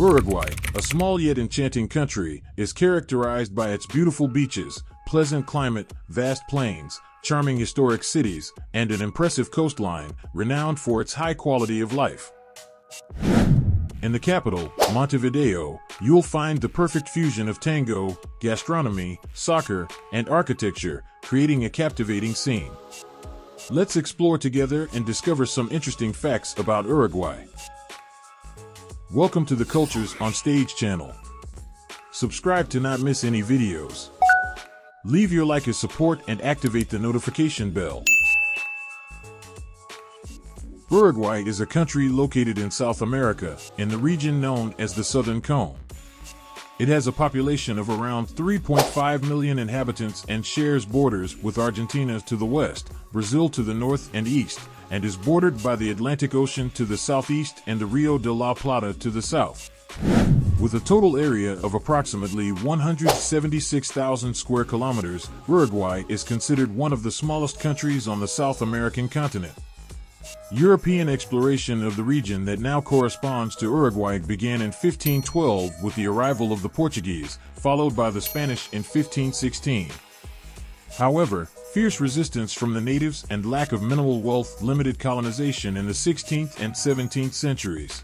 Uruguay, a small yet enchanting country, is characterized by its beautiful beaches, pleasant climate, vast plains, charming historic cities, and an impressive coastline, renowned for its high quality of life. In the capital, Montevideo, you'll find the perfect fusion of tango, gastronomy, soccer, and architecture, creating a captivating scene. Let's explore together and discover some interesting facts about Uruguay. Welcome to the Cultures on Stage channel. Subscribe to not miss any videos. Leave your like as support and activate the notification bell. Uruguay is a country located in South America, in the region known as the Southern Cone. It has a population of around 3.5 million inhabitants and shares borders with Argentina to the west, Brazil to the north and east, and is bordered by the Atlantic Ocean to the southeast and the Rio de la Plata to the south. With a total area of approximately 176,000 square kilometers, Uruguay is considered one of the smallest countries on the South American continent. European exploration of the region that now corresponds to Uruguay began in 1512 with the arrival of the Portuguese, followed by the Spanish in 1516. However, fierce resistance from the natives and lack of mineral wealth limited colonization in the 16th and 17th centuries.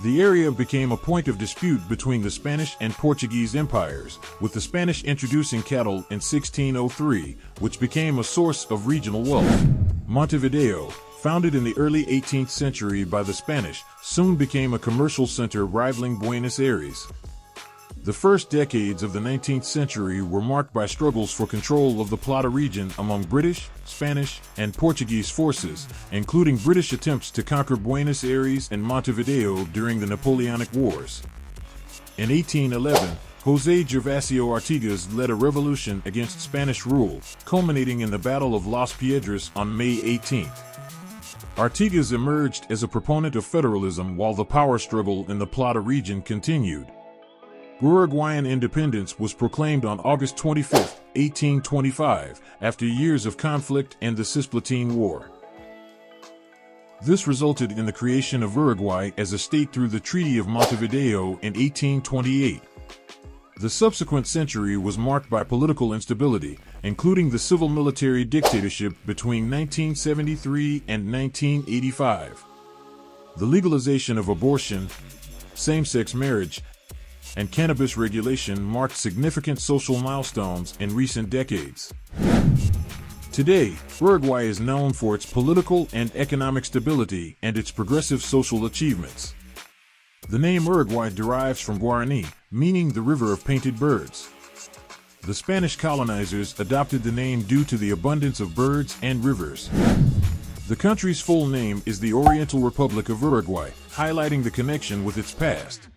The area became a point of dispute between the Spanish and Portuguese empires, with the Spanish introducing cattle in 1603, which became a source of regional wealth. Montevideo, founded in the early 18th century by the Spanish, soon became a commercial center rivaling Buenos Aires. The first decades of the 19th century were marked by struggles for control of the Plata region among British, Spanish, and Portuguese forces, including British attempts to conquer Buenos Aires and Montevideo during the Napoleonic Wars. In 1811, José Gervasio Artigas led a revolution against Spanish rule, culminating in the Battle of Las Piedras on May 18. Artigas emerged as a proponent of federalism while the power struggle in the Plata region continued. Uruguayan independence was proclaimed on August 25, 1825, after years of conflict and the Cisplatin War. This resulted in the creation of Uruguay as a state through the Treaty of Montevideo in 1828. The subsequent century was marked by political instability, including the civil-military dictatorship between 1973 and 1985. The legalization of abortion, same-sex marriage, and cannabis regulation marked significant social milestones in recent decades. Today, Uruguay is known for its political and economic stability and its progressive social achievements. The name Uruguay derives from Guarani, meaning the river of painted birds. The Spanish colonizers adopted the name due to the abundance of birds and rivers. The country's full name is the Oriental Republic of Uruguay, highlighting the connection with its past.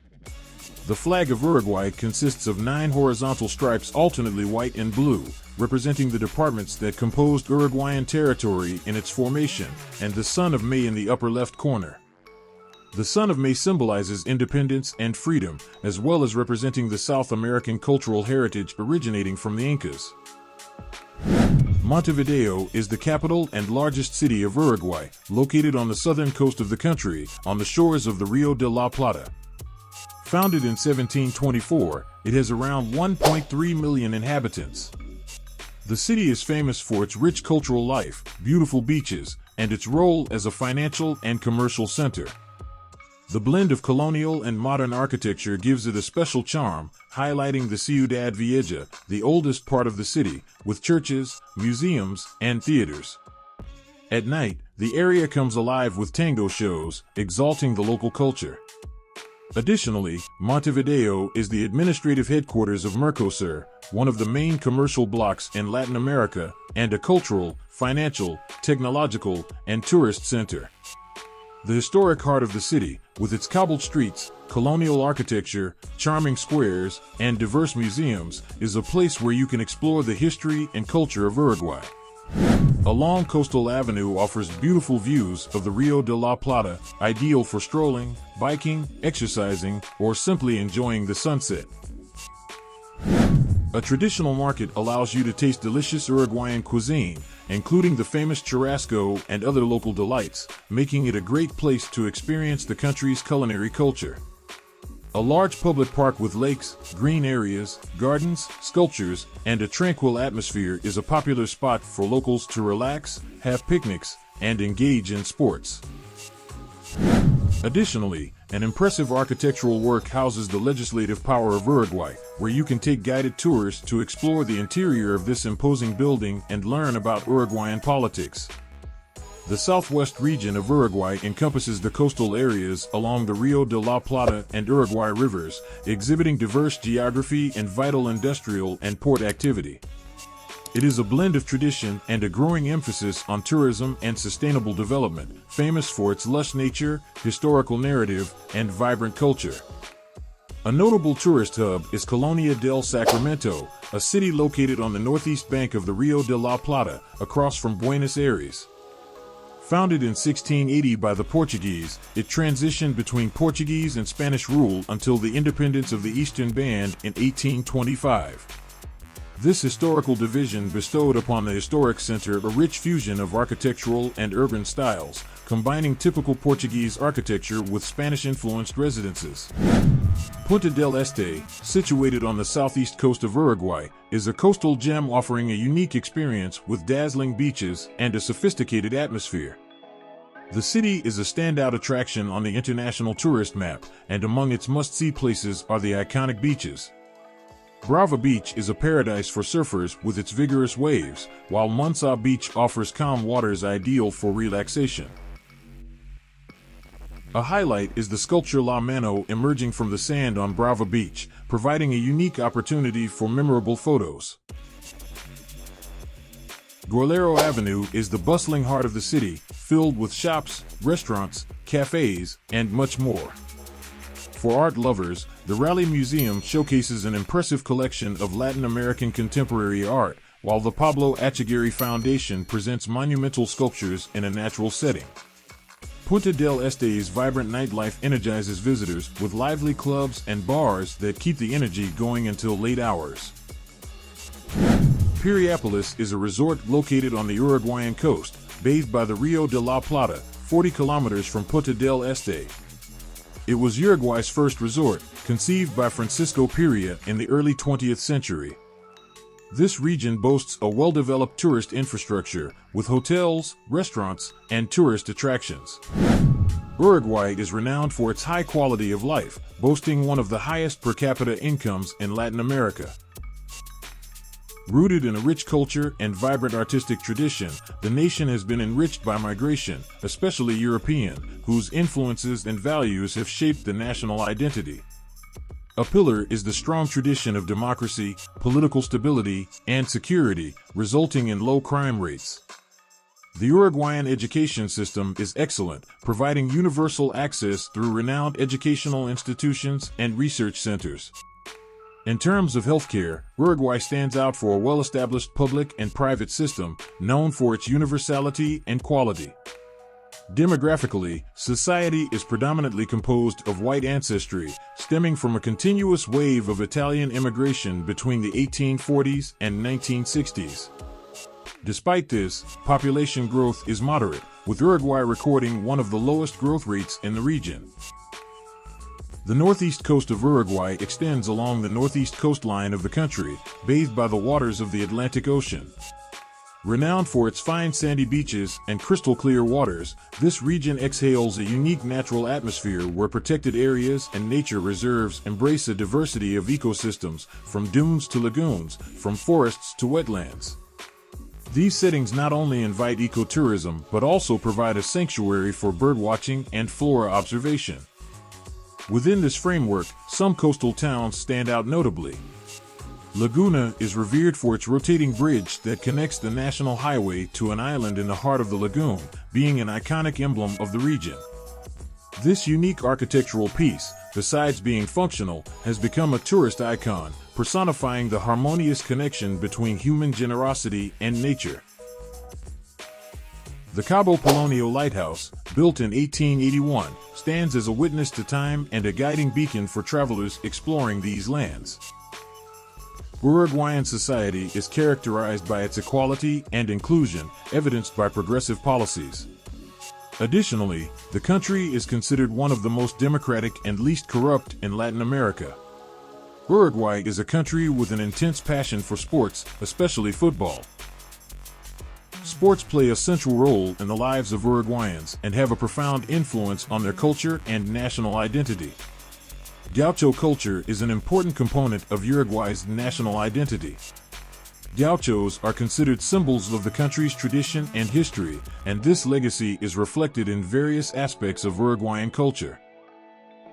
The flag of Uruguay consists of 9 horizontal stripes alternately white and blue, representing the departments that composed Uruguayan territory in its formation, and the Sun of May in the upper left corner. The Sun of May symbolizes independence and freedom, as well as representing the South American cultural heritage originating from the Incas. Montevideo is the capital and largest city of Uruguay, located on the southern coast of the country, on the shores of the Rio de la Plata. Founded in 1724, it has around 1.3 million inhabitants. The city is famous for its rich cultural life, beautiful beaches, and its role as a financial and commercial center. The blend of colonial and modern architecture gives it a special charm, highlighting the Ciudad Vieja, the oldest part of the city, with churches, museums, and theaters. At night, the area comes alive with tango shows, exalting the local culture. Additionally, Montevideo is the administrative headquarters of Mercosur, one of the main commercial blocs in Latin America, and a cultural, financial, technological, and tourist center. The historic heart of the city, with its cobbled streets, colonial architecture, charming squares, and diverse museums, is a place where you can explore the history and culture of Uruguay. A long coastal avenue offers beautiful views of the Rio de la Plata, ideal for strolling, biking, exercising, or simply enjoying the sunset. A traditional market allows you to taste delicious Uruguayan cuisine, including the famous churrasco and other local delights, making it a great place to experience the country's culinary culture. A large public park with lakes, green areas, gardens, sculptures, and a tranquil atmosphere is a popular spot for locals to relax, have picnics, and engage in sports. Additionally, an impressive architectural work houses the legislative power of Uruguay, where you can take guided tours to explore the interior of this imposing building and learn about Uruguayan politics. The southwest region of Uruguay encompasses the coastal areas along the Rio de la Plata and Uruguay rivers, exhibiting diverse geography and vital industrial and port activity. It is a blend of tradition and a growing emphasis on tourism and sustainable development, famous for its lush nature, historical narrative, and vibrant culture. A notable tourist hub is Colonia del Sacramento, a city located on the northeast bank of the Rio de la Plata, across from Buenos Aires. Founded in 1680 by the Portuguese, it transitioned between Portuguese and Spanish rule until the independence of the Eastern Band in 1825. This historical division bestowed upon the historic center a rich fusion of architectural and urban styles, combining typical Portuguese architecture with Spanish-influenced residences. Punta del Este, situated on the southeast coast of Uruguay, is a coastal gem offering a unique experience with dazzling beaches and a sophisticated atmosphere. The city is a standout attraction on the international tourist map, and among its must-see places are the iconic beaches. Brava Beach is a paradise for surfers with its vigorous waves, while Munsa Beach offers calm waters ideal for relaxation. A highlight is the sculpture La Mano emerging from the sand on Brava Beach, providing a unique opportunity for memorable photos. Guerrero Avenue is the bustling heart of the city, filled with shops, restaurants, cafes, and much more. For art lovers, the Raleigh Museum showcases an impressive collection of Latin American contemporary art, while the Pablo Echegaray Foundation presents monumental sculptures in a natural setting. Punta del Este's vibrant nightlife energizes visitors with lively clubs and bars that keep the energy going until late hours. Piriápolis is a resort located on the Uruguayan coast, bathed by the Rio de la Plata, 40 kilometers from Punta del Este. It was Uruguay's first resort, conceived by Francisco Piria in the early 20th century. This region boasts a well-developed tourist infrastructure, with hotels, restaurants, and tourist attractions. Uruguay is renowned for its high quality of life, boasting one of the highest per capita incomes in Latin America. Rooted in a rich culture and vibrant artistic tradition, the nation has been enriched by migration, especially European, whose influences and values have shaped the national identity. A pillar is the strong tradition of democracy, political stability, and security, resulting in low crime rates. The Uruguayan education system is excellent, providing universal access through renowned educational institutions and research centers. In terms of healthcare, Uruguay stands out for a well-established public and private system, known for its universality and quality. Demographically, society is predominantly composed of white ancestry, stemming from a continuous wave of Italian immigration between the 1840s and 1960s. Despite this, population growth is moderate, with Uruguay recording one of the lowest growth rates in the region. The northeast coast of Uruguay extends along the northeast coastline of the country, bathed by the waters of the Atlantic Ocean. Renowned for its fine sandy beaches and crystal-clear waters, this region exhales a unique natural atmosphere where protected areas and nature reserves embrace a diversity of ecosystems, from dunes to lagoons, from forests to wetlands. These settings not only invite ecotourism but also provide a sanctuary for birdwatching and flora observation. Within this framework, some coastal towns stand out notably. Laguna is revered for its rotating bridge that connects the national highway to an island in the heart of the lagoon, being an iconic emblem of the region. This unique architectural piece, besides being functional, has become a tourist icon, personifying the harmonious connection between human generosity and nature. The Cabo Polonio Lighthouse, built in 1881, stands as a witness to time and a guiding beacon for travelers exploring these lands. Uruguayan society is characterized by its equality and inclusion, evidenced by progressive policies. Additionally, the country is considered one of the most democratic and least corrupt in Latin America. Uruguay is a country with an intense passion for sports, especially football. Sports play a central role in the lives of Uruguayans and have a profound influence on their culture and national identity. Gaucho culture is an important component of Uruguay's national identity. Gauchos are considered symbols of the country's tradition and history, and this legacy is reflected in various aspects of Uruguayan culture.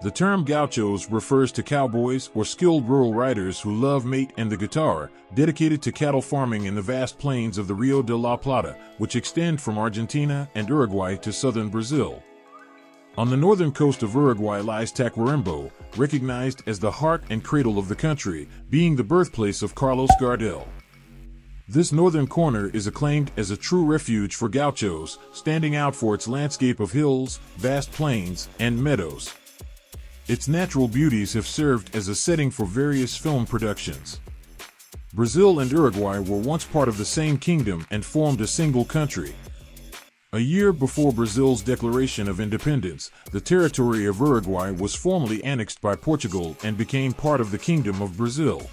The term gauchos refers to cowboys or skilled rural riders who love mate and the guitar, dedicated to cattle farming in the vast plains of the Rio de la Plata, which extend from Argentina and Uruguay to southern Brazil. On the northern coast of Uruguay lies Tacuarembó, recognized as the heart and cradle of the country, being the birthplace of Carlos Gardel. This northern corner is acclaimed as a true refuge for gauchos, standing out for its landscape of hills, vast plains, and meadows. Its natural beauties have served as a setting for various film productions. Brazil and Uruguay were once part of the same kingdom and formed a single country. A year before Brazil's declaration of independence, the territory of Uruguay was formally annexed by Portugal and became part of the Kingdom of Brazil.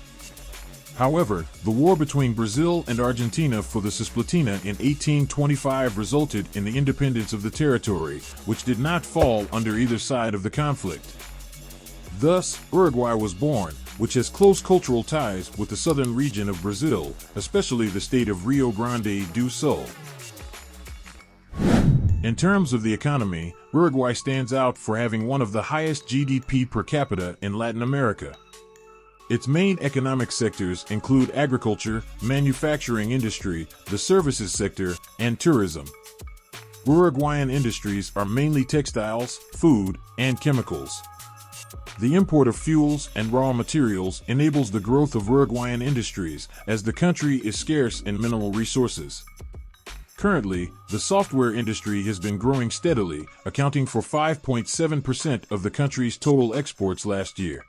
However, the war between Brazil and Argentina for the Cisplatina in 1825 resulted in the independence of the territory, which did not fall under either side of the conflict. Thus, Uruguay was born, which has close cultural ties with the southern region of Brazil, especially the state of Rio Grande do Sul. In terms of the economy, Uruguay stands out for having one of the highest GDP per capita in Latin America. Its main economic sectors include agriculture, manufacturing industry, the services sector, and tourism. Uruguayan industries are mainly textiles, food, and chemicals. The import of fuels and raw materials enables the growth of Uruguayan industries, as the country is scarce in mineral resources. Currently, the software industry has been growing steadily, accounting for 5.7% of the country's total exports last year.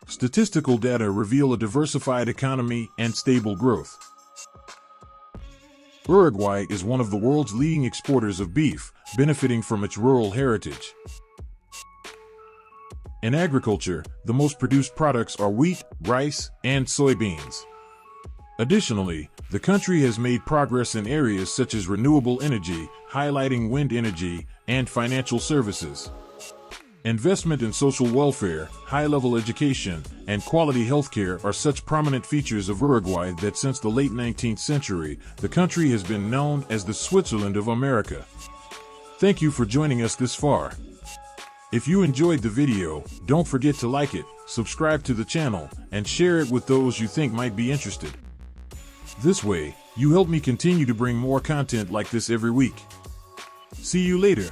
Statistical data reveal a diversified economy and stable growth. Uruguay is one of the world's leading exporters of beef, benefiting from its rural heritage. In agriculture, the most produced products are wheat, rice, and soybeans. Additionally, the country has made progress in areas such as renewable energy, highlighting wind energy, and financial services. Investment in social welfare, high-level education, and quality healthcare are such prominent features of Uruguay that since the late 19th century, the country has been known as the Switzerland of America. Thank you for joining us this far. If you enjoyed the video, don't forget to like it, subscribe to the channel, and share it with those you think might be interested. This way, you help me continue to bring more content like this every week. See you later.